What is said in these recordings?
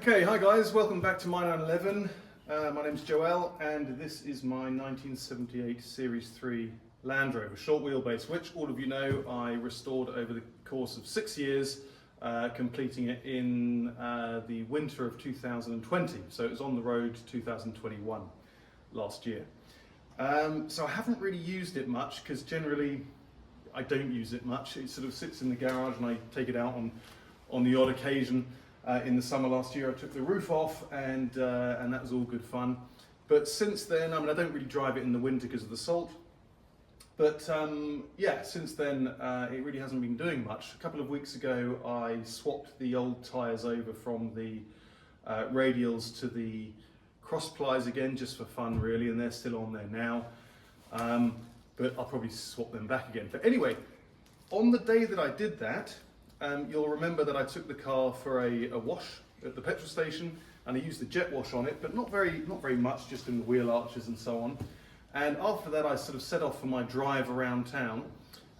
Okay, hi guys, welcome back to my 911. My name's Joël and this is my 1978 Series 3 Land Rover, short wheelbase, which all of you know I restored over the course of 6 years, completing it in the winter of 2020. So it was on the road 2021 last year. So I haven't really used it much because generally I don't use it much. It sort of sits in the garage and I take it out on the odd occasion. In the summer last year I took the roof off and that was all good fun. But since then, I mean I don't really drive it in the winter because of the salt. But yeah, since then it really hasn't been doing much. A couple of weeks ago I swapped the old tyres over from the radials to the cross plies again, just for fun really, and they're still on there now. But I'll probably swap them back again. But anyway, on the day that I did that, you'll remember that I took the car for a wash at the petrol station and I used the jet wash on it, but not very much, just in the wheel arches and so on. And after that I sort of set off for my drive around town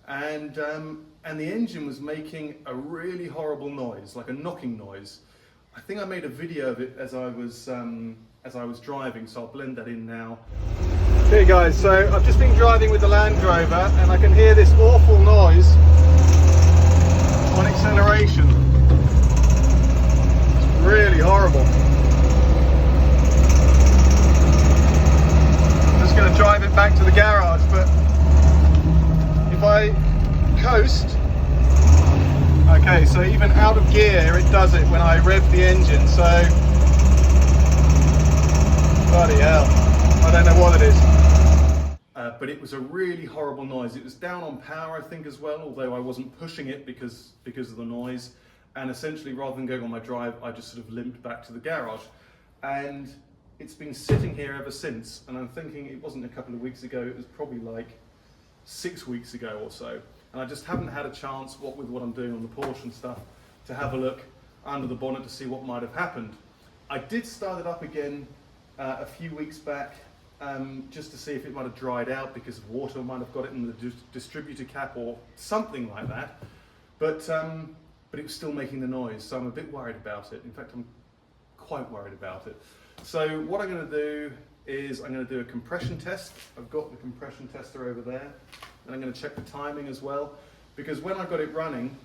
and the engine was making a really horrible noise, like a knocking noise. I think I made a video of it as I was driving, so I'll blend that in now. Okay guys, so I've just been driving with the Land Rover and I can hear this awful noise on acceleration. It's really horrible. I'm just going to drive it back to the garage, but if I coast, okay, so even out of gear it does it when I rev the engine, so bloody hell, I don't know what it is. But it was a really horrible noise. It was down on power, I think, as well, although I wasn't pushing it because of the noise. And essentially, rather than going on my drive, I just sort of limped back to the garage. And it's been sitting here ever since. And I'm thinking it wasn't a couple of weeks ago, it was probably like 6 weeks ago or so. And I just haven't had a chance, with what I'm doing on the Porsche and stuff, to have a look under the bonnet to see what might have happened. I did start it up again a few weeks back, just to see if it might have dried out because water might have got it in the distributor cap or something like that. But it was still making the noise, so I'm a bit worried about it. In fact, I'm quite worried about it. So what I'm going to do is I'm going to do a compression test. I've got the compression tester over there, and I'm going to check the timing as well, because when I got it running,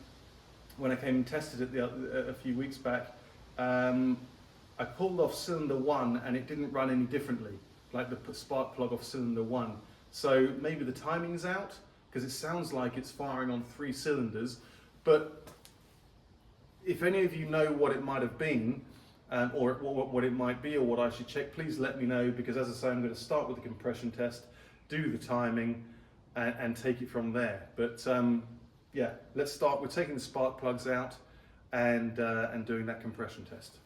when I came and tested it a few weeks back, I pulled off cylinder 1 and it didn't run any differently, like the spark plug off cylinder 1. So maybe the timing's out, because it sounds like it's firing on 3 cylinders. But if any of you know what it might have been, or what it might be, or what I should check, please let me know, because as I say, I'm going to start with the compression test, do the timing, and take it from there. But yeah, let's start with taking the spark plugs out and doing that compression test.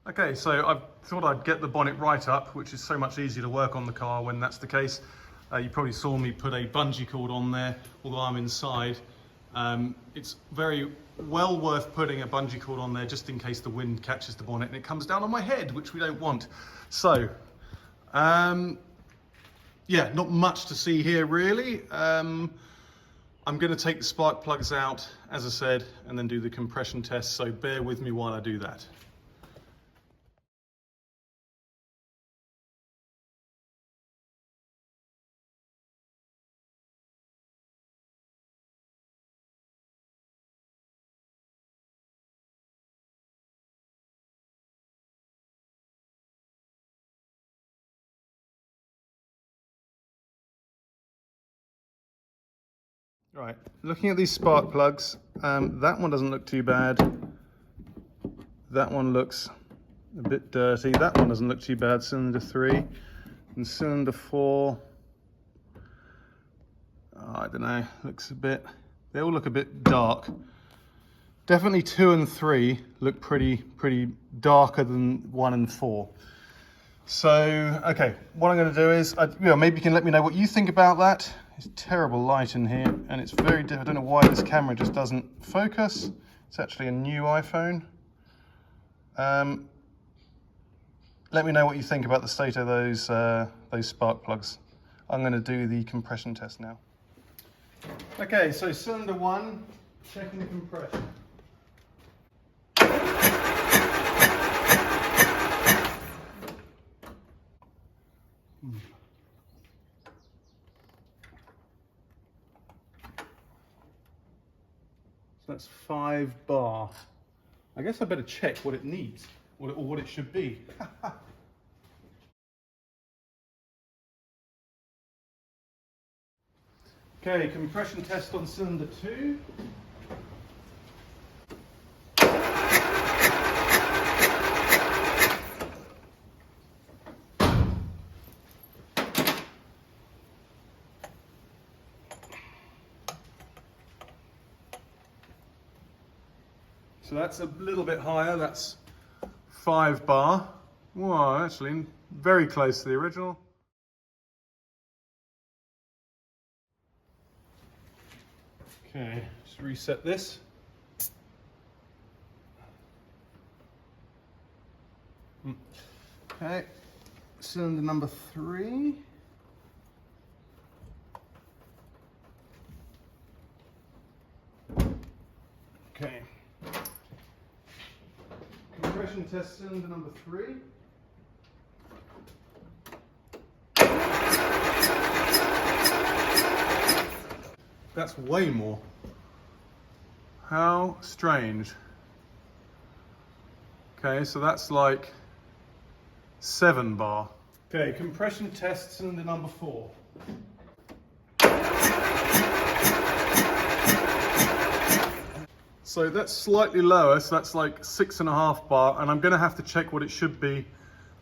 Okay, so I thought I'd get the bonnet right up, which is so much easier to work on the car when that's the case. You probably saw me put a bungee cord on there, although I'm inside. It's very well worth putting a bungee cord on there just in case the wind catches the bonnet and it comes down on my head, which we don't want. So, yeah, not much to see here really. I'm going to take the spark plugs out, as I said, and then do the compression test, so bear with me while I do that. Right, looking at these spark plugs, that one doesn't look too bad. That one looks a bit dirty. That one doesn't look too bad, cylinder 3. And cylinder 4, I don't know, looks a bit, they all look a bit dark. Definitely 2 and 3 look pretty darker than 1 and 4. So, okay, what I'm going to do is, maybe you can let me know what you think about that. It's terrible light in here, and it's very, I don't know why this camera just doesn't focus. It's actually a new iPhone. Let me know what you think about the state of those spark plugs. I'm going to do the compression test now. Okay, so cylinder 1, checking the compression. So that's 5 bar. I guess I better check what it needs, or what it should be. Okay, compression test on cylinder 2. So that's a little bit higher, that's 5 bar. Wow, actually very close to the original. Okay, just reset this. Okay, cylinder number 3. Okay. Compression test cylinder number 3. That's way more. How strange. Okay, so that's like 7 bar. Okay, compression test cylinder number 4. So that's slightly lower, so that's like 6.5 bar, and I'm going to have to check what it should be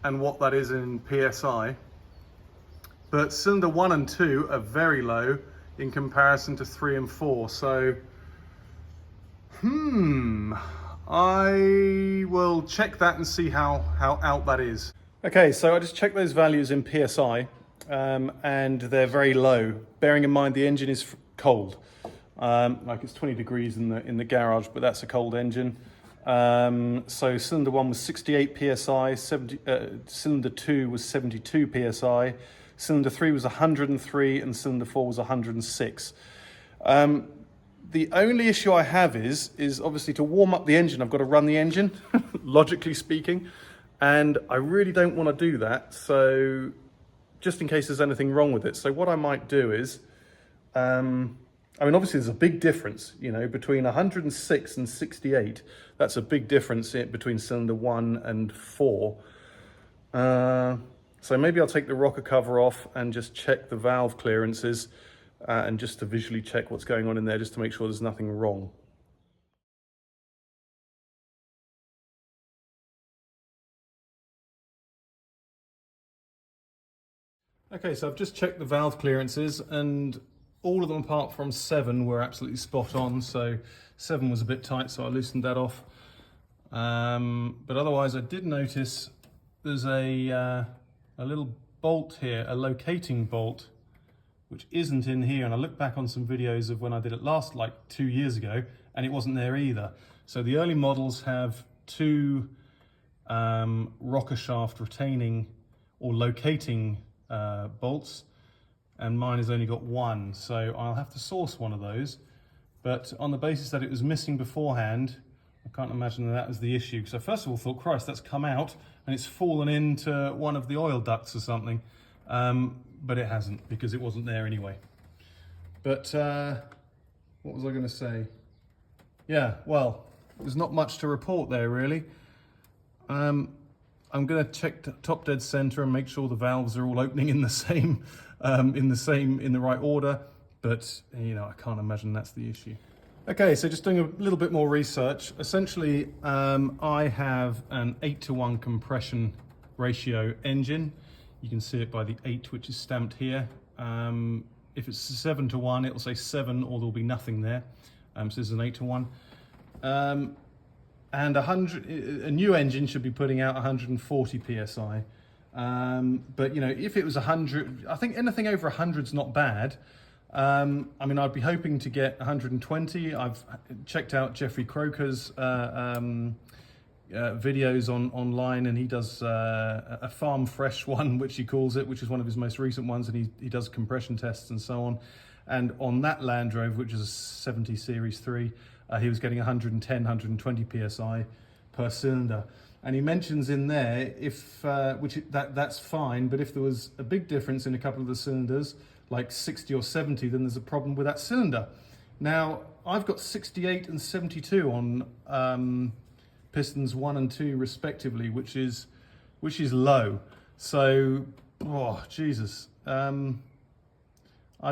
and what that is in PSI. But cylinder 1 and 2 are very low in comparison to 3 and 4, so I will check that and see how out that is. Okay, so I just checked those values in PSI, and they're very low, bearing in mind the engine is cold. Like it's 20 degrees in the garage, but that's a cold engine. So cylinder 1 was 68 psi, cylinder 2 was 72 psi, cylinder 3 was 103, and cylinder 4 was 106. The only issue I have is obviously to warm up the engine, I've got to run the engine, logically speaking, and I really don't want to do that. So just in case there's anything wrong with it. So what I might do is, I mean, obviously there's a big difference, you know, between 106 and 68. That's a big difference between cylinder 1 and 4. So maybe I'll take the rocker cover off and just check the valve clearances and just to visually check what's going on in there, just to make sure there's nothing wrong. Okay, so I've just checked the valve clearances, and all of them apart from 7 were absolutely spot on. So 7 was a bit tight, so I loosened that off. But otherwise I did notice there's a little bolt here, a locating bolt, which isn't in here. And I looked back on some videos of when I did it last, like 2 years ago, and it wasn't there either. So the early models have 2 rocker shaft retaining or locating bolts, and mine has only got 1, so I'll have to source one of those. But on the basis that it was missing beforehand, I can't imagine that was the issue. So first of all, I thought, Christ, that's come out and it's fallen into one of the oil ducts or something. But it hasn't, because it wasn't there anyway. But what was I going to say? Yeah, well, there's not much to report there really. I'm going to check top dead center and make sure the valves are all opening in the same, in the right order. But you know, I can't imagine that's the issue. Okay, so just doing a little bit more research. Essentially, I have an 8:1 compression ratio engine. You can see it by the 8, which is stamped here. If it's 7:1, it'll say 7, or there'll be nothing there. So this is an 8:1. And a new engine should be putting out 140 psi. But you know, if it was 100, I think anything over 100 is not bad. I mean, I'd be hoping to get 120. I've checked out Jeffrey Croker's videos online, and he does a farm fresh one, which he calls it, which is one of his most recent ones, and he does compression tests and so on. And on that Land Rover, which is a 70 Series 3, he was getting 110, 120 psi per cylinder. And he mentions in there, if that's fine, but if there was a big difference in a couple of the cylinders, like 60 or 70, then there's a problem with that cylinder. Now, I've got 68 and 72 on pistons 1 and 2 respectively, which is low. So, oh Jesus, I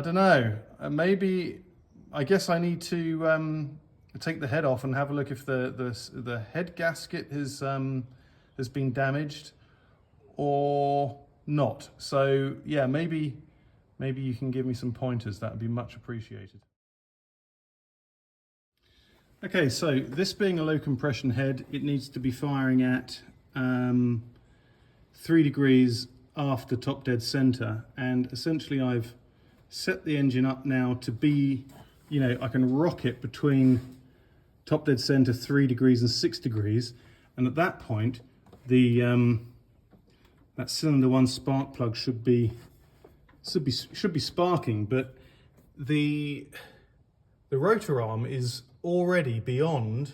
don't know. Maybe, I guess I need to take the head off and have a look if the head gasket has been damaged or not. So yeah, maybe you can give me some pointers. That would be much appreciated. Okay, so this being a low compression head, it needs to be firing at 3 degrees after top dead center, and essentially I've set the engine up now to be, you know, I can rock it between top dead center 3 degrees and 6 degrees, and at that point the that cylinder 1 spark plug should be sparking, but the rotor arm is already beyond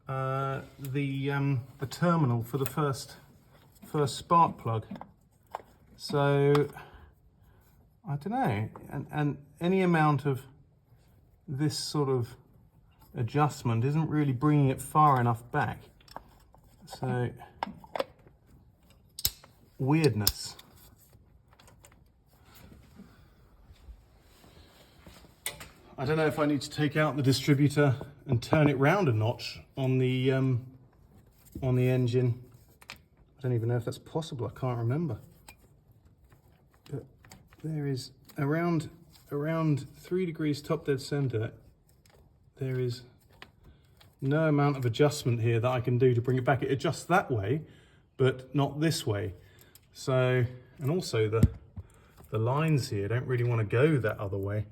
the terminal for the first spark plug. So I don't know, and any amount of this sort of adjustment isn't really bringing it far enough back. So weirdness. I don't know if I need to take out the distributor and turn it round a notch on the engine. I don't even know if that's possible. I can't remember. But there is around 3 degrees top dead center. There is no amount of adjustment here that I can do to bring it back. It adjusts that way, but not this way. So, and also the lines here don't really want to go that other way.